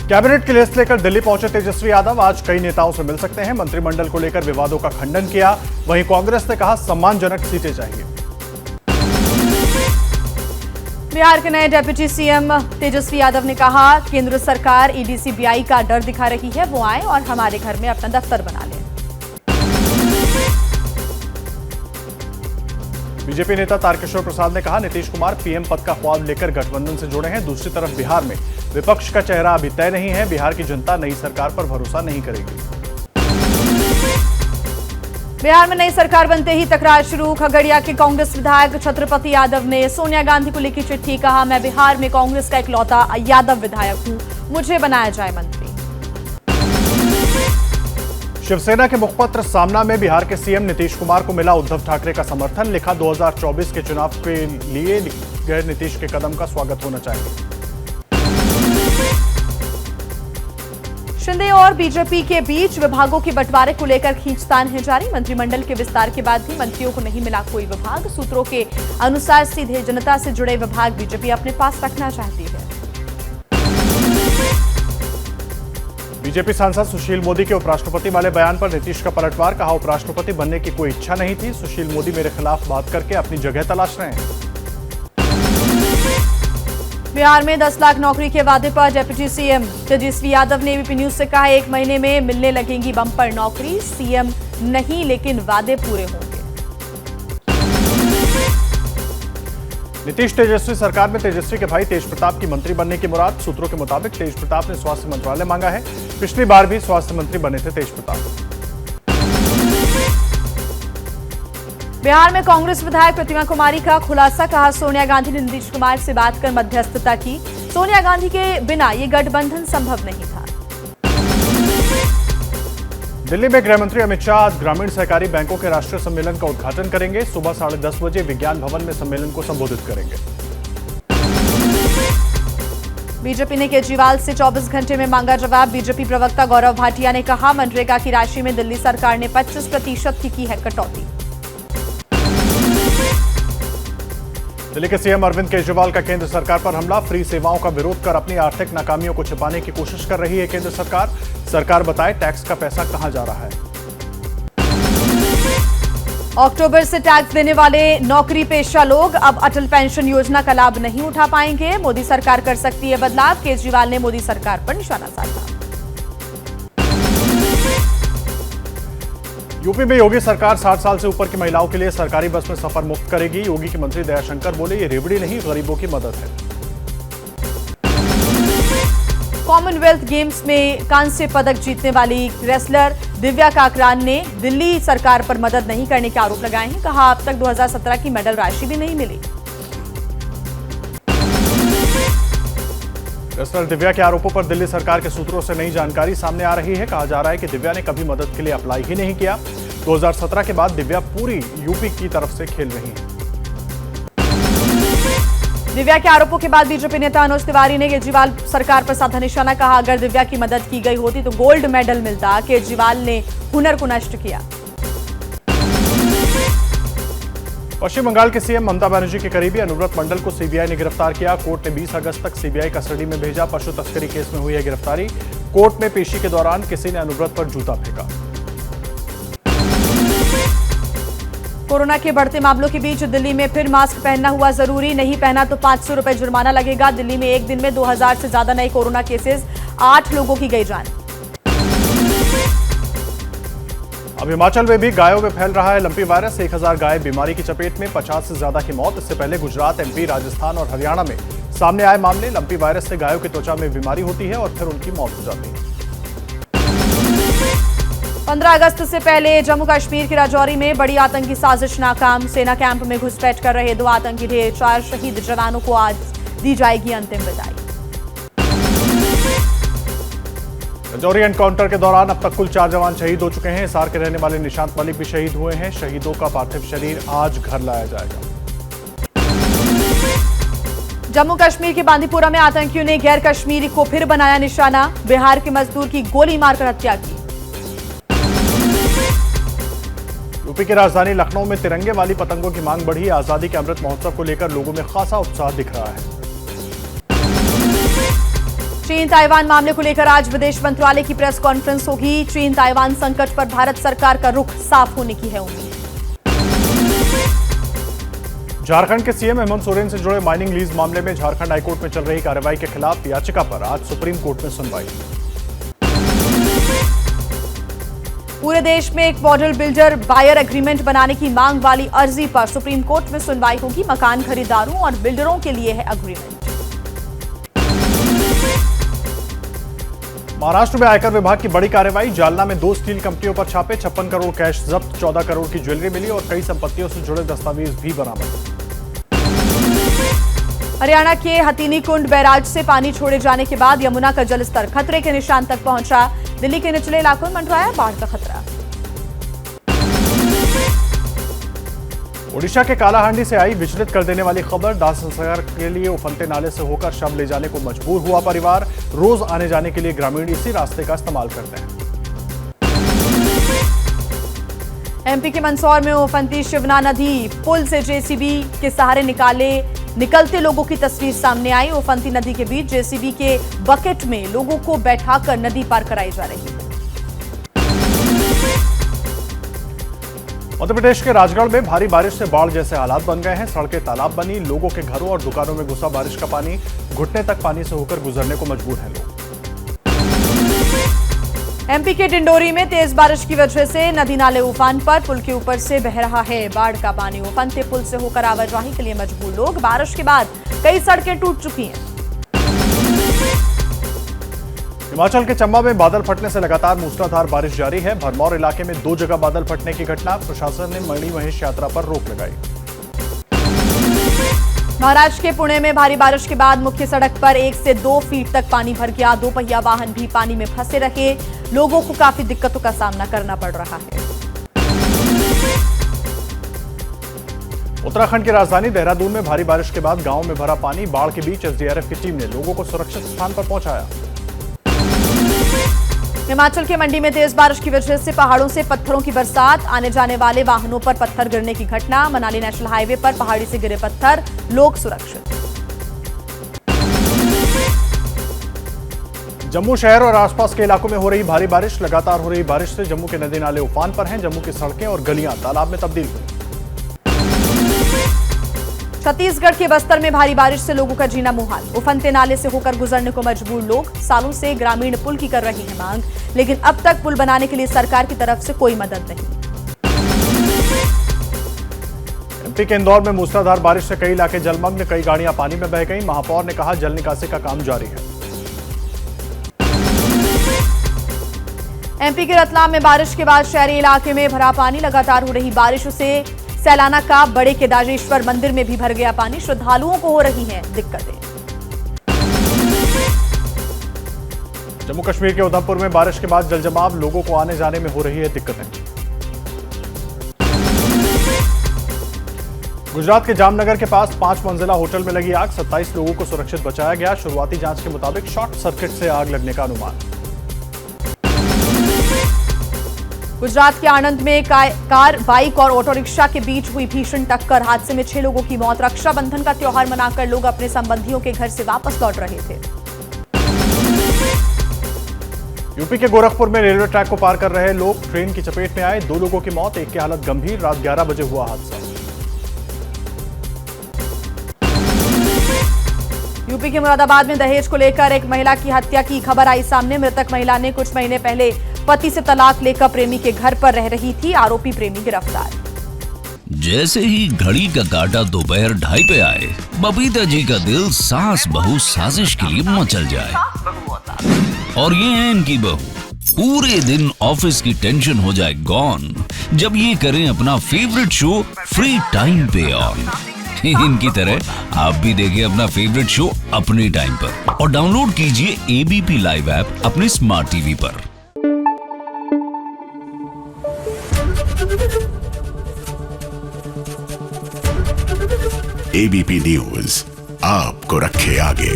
Cabinet की list लेकर दिल्ली पहुंचे तेजस्वी यादव आज कई नेताओं से मिल सकते हैं। मंत्रिमंडल को लेकर विवादों का खंडन किया। वहीं कांग्रेस ने कहा सम्मानजनक सीटें चाहिए। बिहार के नए डिप्टी सीएम तेजस्वी यादव ने कहा केंद्र सरकार ईडी सीबीआई का डर दिखा रही है, वो आए और हमारे घर में अपना दफ्तर बना लें। बीजेपी नेता तारकिशोर प्रसाद ने कहा नीतीश कुमार पीएम पद का ख्वाब लेकर गठबंधन से जुड़े हैं। दूसरी तरफ बिहार में विपक्ष का चेहरा अभी तय नहीं है। बिहार की जनता नई सरकार पर भरोसा नहीं करेगी। बिहार में नई सरकार बनते ही तकरार शुरू। खगड़िया के कांग्रेस विधायक छत्रपति यादव ने सोनिया गांधी को लिखी चिट्ठी। कहा मैं बिहार में कांग्रेस का इकलौता यादव विधायक हूं, मुझे बनाया जाए मंत्री। शिवसेना के मुखपत्र सामना में बिहार के सीएम नीतीश कुमार को मिला उद्धव ठाकरे का समर्थन। लिखा 2024 के चुनाव के लिए गए नीतीश के कदम का स्वागत होना चाहिए। शिंदे और बीजेपी के बीच विभागों के बंटवारे को लेकर खींचतान है जारी। मंत्रिमंडल के विस्तार के बाद भी मंत्रियों को नहीं मिला कोई विभाग। सूत्रों के अनुसार सीधे जनता से जुड़े विभाग बीजेपी अपने पास रखना चाहती है। बीजेपी सांसद सुशील मोदी के उपराष्ट्रपति वाले बयान पर नीतीश का पलटवार। कहा उपराष्ट्रपति बनने की कोई इच्छा नहीं थी। सुशील मोदी मेरे खिलाफ बात करके अपनी जगह तलाश रहे हैं। बिहार में 10 लाख नौकरी के वादे पर डिप्टी सीएम तेजस्वी यादव ने एबीपी न्यूज से कहा 1 महीने में मिलने लगेंगी बम्पर नौकरी। सीएम नहीं लेकिन वादे पूरे होंगे। नीतीश तेजस्वी सरकार में तेजस्वी के भाई तेज प्रताप की मंत्री बनने की मुराद। सूत्रों के मुताबिक तेज प्रताप ने स्वास्थ्य मंत्रालय मांगा है। पिछली बार भी स्वास्थ्य मंत्री बने थे तेज प्रताप। बिहार में कांग्रेस विधायक प्रतिमा कुमारी का खुलासा। कहा सोनिया गांधी ने नीतीश कुमार से बात कर मध्यस्थता की। सोनिया गांधी के बिना ये गठबंधन संभव नहीं था। दिल्ली में गृह मंत्री अमित शाह आज ग्रामीण सहकारी बैंकों के राष्ट्रीय सम्मेलन का उद्घाटन करेंगे। सुबह 10:30 बजे विज्ञान भवन में सम्मेलन को संबोधित करेंगे। बीजेपी ने केजरीवाल से 24 घंटे में मांगा जवाब। बीजेपी प्रवक्ता गौरव भाटिया ने कहा मनरेगा की राशि में दिल्ली सरकार ने 25% की है कटौती। दिल्ली के सीएम अरविंद केजरीवाल का केंद्र सरकार पर हमला। फ्री सेवाओं का विरोध कर अपनी आर्थिक नाकामियों को छिपाने की कोशिश कर रही है केंद्र सरकार। सरकार बताए टैक्स का पैसा कहां जा रहा है। अक्टूबर से टैक्स देने वाले नौकरी पेशा लोग अब अटल पेंशन योजना का लाभ नहीं उठा पाएंगे। मोदी सरकार कर सकती है बदलाव। केजरीवाल ने मोदी सरकार पर निशाना साधा। यूपी में योगी सरकार 60 साल से ऊपर की महिलाओं के लिए सरकारी बस में सफर मुफ्त करेगी। योगी के मंत्री दयाशंकर बोले ये रेवड़ी नहीं गरीबों की मदद है। कॉमनवेल्थ गेम्स में कांस्य पदक जीतने वाली रेसलर दिव्या काकरान ने दिल्ली सरकार पर मदद नहीं करने के आरोप लगाए हैं। कहा अब तक 2017 की मेडल राशि भी नहीं मिली। रेसलर दिव्या के आरोपों पर दिल्ली सरकार के सूत्रों से नई जानकारी सामने आ रही है। कहा जा रहा है कि दिव्या ने कभी मदद के लिए अप्लाई ही नहीं किया। 2017 के बाद दिव्या पूरी यूपी की तरफ से खेल रही है। दिव्या के आरोपों के बाद बीजेपी नेता मनोज तिवारी ने केजरीवाल सरकार पर साधा निशाना। कहा अगर दिव्या की मदद की गई होती तो गोल्ड मेडल मिलता। केजरीवाल ने हुनर को नष्ट किया। पश्चिम बंगाल के सीएम ममता बनर्जी के करीबी अनुव्रत मंडल को सीबीआई ने गिरफ्तार किया। कोर्ट ने 20 अगस्त तक सीबीआई कस्टडी में भेजा। पशु तस्करी केस में हुई है गिरफ्तारी। कोर्ट में पेशी के दौरान किसी ने अनुव्रत पर जूता फेंका। कोरोना के बढ़ते मामलों के बीच दिल्ली में फिर मास्क पहनना हुआ जरूरी। नहीं पहना तो 500 रुपए जुर्माना लगेगा। दिल्ली में एक दिन में 2000 से ज्यादा नए कोरोना केसेस, 8 लोगों की गई जान। अब हिमाचल में भी गायों में फैल रहा है लंपी वायरस। 1000 गाय बीमारी की चपेट में, 50 से ज्यादा की मौत। इससे पहले गुजरात, एमपी, राजस्थान और हरियाणा में सामने आए मामले। लंपी वायरस से गायों की त्वचा में बीमारी होती है और फिर उनकी मौत हो जाती है। 15 अगस्त से पहले जम्मू कश्मीर के राजौरी में बड़ी आतंकी साजिश नाकाम। सेना कैंप में घुसपैठ कर रहे 2 आतंकी ढेर। 4 शहीद जवानों को आज दी जाएगी अंतिम विदाई। राजौरी एनकाउंटर के दौरान अब तक कुल 4 जवान शहीद हो चुके हैं। हिसार के रहने वाले निशांत मलिक भी शहीद हुए हैं। शहीदों का पार्थिव शरीर आज घर लाया जाएगा। जम्मू कश्मीर के बांदीपुरा में आतंकियों ने गैर कश्मीरी को फिर बनाया निशाना। बिहार के मजदूर की गोली मारकर हत्या की। यूपी की राजधानी लखनऊ में तिरंगे वाली पतंगों की मांग बढ़ी। आजादी के अमृत महोत्सव को लेकर लोगों में खासा उत्साह दिख रहा है। चीन ताइवान मामले को लेकर आज विदेश मंत्रालय की प्रेस कॉन्फ्रेंस होगी। चीन ताइवान संकट पर भारत सरकार का रुख साफ होने की है उम्मीद। झारखंड के सीएम हेमंत सोरेन से जुड़े माइनिंग लीज मामले में झारखंड हाईकोर्ट में चल रही कार्रवाई के खिलाफ याचिका पर आज सुप्रीम कोर्ट में सुनवाई। पूरे देश में एक मॉडल बिल्डर बायर एग्रीमेंट बनाने की मांग वाली अर्जी पर सुप्रीम कोर्ट में सुनवाई होगी। मकान खरीदारों और बिल्डरों के लिए है एग्रीमेंट। महाराष्ट्र में आयकर विभाग की बड़ी कार्रवाई। जालना में 2 स्टील कंपनियों पर छापे, 56 करोड़ कैश जब्त, 14 करोड़ की ज्वेलरी मिली और कई संपत्तियों से जुड़े दस्तावेज भी बरामद। हरियाणा के हथीनी कुंड बैराज से पानी छोड़े जाने के बाद यमुना का जलस्तर खतरे के निशान तक पहुंचा। दिल्ली के निचले इलाकों में मंडराया बाढ़ का खतरा। ओडिशा के कालाहांडी से आई विचलित कर देने वाली खबर। दाह संस्कार के लिए उफनते नाले से होकर शव ले जाने को मजबूर हुआ परिवार। रोज आने जाने के लिए ग्रामीण इसी रास्ते का इस्तेमाल करते हैं। एमपी के मंदसौर में उफनती शिवना नदी पुल से जेसीबी के सहारे निकलते लोगों की तस्वीर सामने आई। उफनती नदी के बीच जेसीबी के बकेट में लोगों को बैठाकर नदी पार कराई जा रही है। मध्य प्रदेश के राजगढ़ में भारी बारिश से बाढ़ जैसे हालात बन गए हैं। सड़कें तालाब बनी, लोगों के घरों और दुकानों में घुसा बारिश का पानी। घुटने तक पानी से होकर गुजरने को मजबूर हैं लोग। एमपी के डिंडोरी में तेज बारिश की वजह से नदी नाले उफान पर। पुल के ऊपर से बह रहा है बाढ़ का पानी। उफनते पुल से होकर आवाजाही के लिए मजबूर लोग। बारिश के बाद कई सड़कें टूट चुकी हैं। हिमाचल के चंबा में बादल फटने से लगातार मूसलाधार बारिश जारी है। भरमौर इलाके में 2 जगह बादल फटने की घटना। प्रशासन ने मणि महेश यात्रा पर रोक लगाई। महाराष्ट्र के पुणे में भारी बारिश के बाद मुख्य सड़क पर 1 से 2 फीट तक पानी भर गया। 2 पहिया वाहन भी पानी में फंसे रहे। लोगों को काफी दिक्कतों का सामना करना पड़ रहा है। उत्तराखंड की राजधानी देहरादून में भारी बारिश के बाद गांव में भरा पानी। बाढ़ के बीच एसडीआरएफ की टीम ने लोगों को सुरक्षित स्थान पर पहुंचाया। हिमाचल के मंडी में तेज बारिश की वजह से पहाड़ों से पत्थरों की बरसात। आने जाने वाले वाहनों पर पत्थर गिरने की घटना। मनाली नेशनल हाईवे पर पहाड़ी से गिरे पत्थर, लोग सुरक्षित। जम्मू शहर और आसपास के इलाकों में हो रही भारी बारिश। लगातार हो रही बारिश से जम्मू के नदी नाले उफान पर हैं। जम्मू की सड़कें और गलियां तालाब में तब्दील हुई। छत्तीसगढ़ के बस्तर में भारी बारिश से लोगों का जीना मुहाल। उफनते नाले से होकर गुजरने को मजबूर लोग। सालों से ग्रामीण पुल की कर रही है मांग, लेकिन अब तक पुल बनाने के लिए सरकार की तरफ से कोई मदद नहीं। एमपी के इंदौर में मूसलाधार बारिश से कई इलाके जलमग्न। कई गाड़ियां पानी में बह गईं। महापौर ने कहा जल निकासी का काम जारी है। एमपी के रतलाम में बारिश के बाद शहरी इलाके में भरा पानी। लगातार हो रही बारिश से सैलाना का बड़े केदारेश्वर मंदिर में भी भर गया पानी। श्रद्धालुओं को हो रही हैं दिक्कतें। जम्मू कश्मीर के उधमपुर में बारिश के बाद जलजमाव। लोगों को आने जाने में हो रही है दिक्कतें। गुजरात के जामनगर के पास 5 मंजिला होटल में लगी आग। 27 लोगों को सुरक्षित बचाया गया। शुरुआती जांच के मुताबिक शॉर्ट सर्किट से आग लगने का अनुमान। गुजरात के आणंद में कार, बाइक और ऑटो रिक्शा के बीच हुई भीषण टक्कर। हादसे में 6 लोगों की मौत। रक्षाबंधन का त्योहार मनाकर लोग अपने संबंधियों के घर से वापस लौट रहे थे। यूपी के गोरखपुर में रेलवे ट्रैक को पार कर रहे लोग ट्रेन की चपेट में आए। 2 लोगों की मौत, एक की हालत गंभीर। रात 11 बजे हुआ हादसा। यूपी के मुरादाबाद में दहेज को लेकर एक महिला की हत्या की खबर आई सामने। मृतक महिला ने कुछ महीने पहले पति से तलाक लेकर प्रेमी के घर पर रह रही थी। आरोपी प्रेमी गिरफ्तार। जैसे ही घड़ी का काटा दोपहर 2:30 पे आए, बबीता जी का दिल सास बहू साजिश के लिए मचल जाए। और ये है इनकी बहू। पूरे दिन ऑफिस की टेंशन हो जाए गॉन जब ये करें अपना फेवरेट शो फ्री टाइम पे ऑन। इनकी तरह आप भी देखें अपना फेवरेट शो अपने टाइम पर और डाउनलोड कीजिए एबीपी लाइव ऐप अपने स्मार्ट टीवी पर। एबीपी न्यूज आपको रखे आगे।